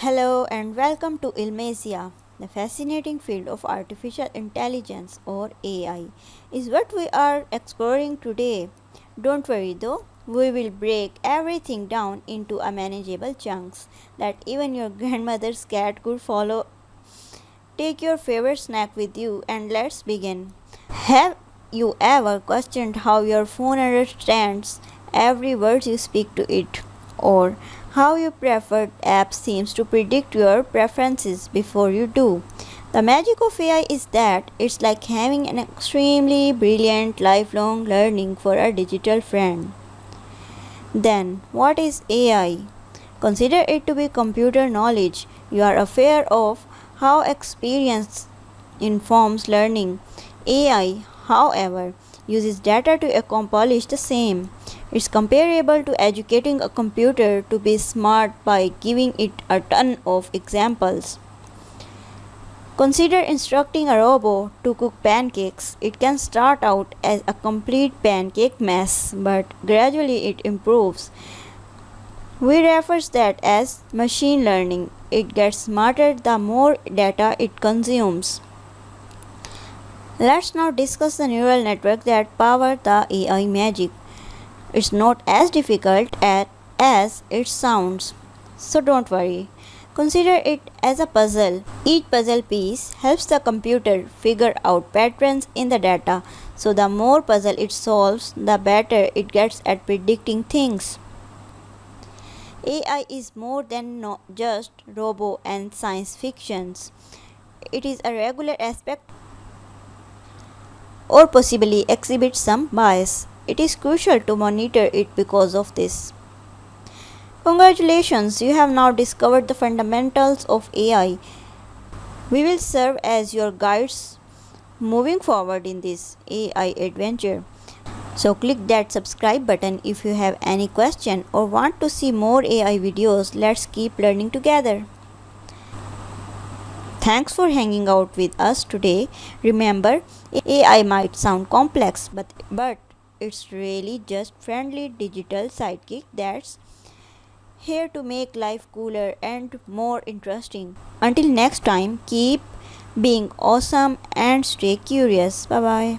Hello and welcome to ILMAZIA. The fascinating field of artificial intelligence or AI is what we are exploring today. Don't worry though, we will break everything down into a manageable chunks that even your grandmother's cat could follow. Take your favorite snack with you and let's begin. Have you ever questioned how your phone understands every word you speak to it? Or how your preferred app seems to predict your preferences before you do? The magic of AI is that it's like having an extremely brilliant lifelong learning for a digital friend. Then, what is AI? Consider it to be computer knowledge. You are aware of how experience informs learning. AI, however, uses data to accomplish the same. It's comparable to educating a computer to be smart by giving it a ton of examples. Consider instructing a robot to cook pancakes. It can start out as a complete pancake mess, but gradually it improves. We refer that as machine learning. It gets smarter the more data it consumes. Let's now discuss the neural network that power the AI magic. It's not as difficult as it sounds. So don't worry. Consider it as a puzzle. Each puzzle piece helps the computer figure out patterns in the data. So the more puzzle it solves, the better it gets at predicting things. AI is more than just robo and science fictions. It is a regular aspect or possibly exhibits some bias. It is crucial to monitor it because of this. Congratulations, you have now discovered the fundamentals of AI. We will serve as your guides moving forward in this AI adventure. So click that subscribe button if you have any question or want to see more AI videos. Let's keep learning together. Thanks for hanging out with us today. Remember, AI might sound complex, but it's really just friendly digital sidekick that's here to make life cooler and more interesting. Until next time, keep being awesome and stay curious. Bye bye.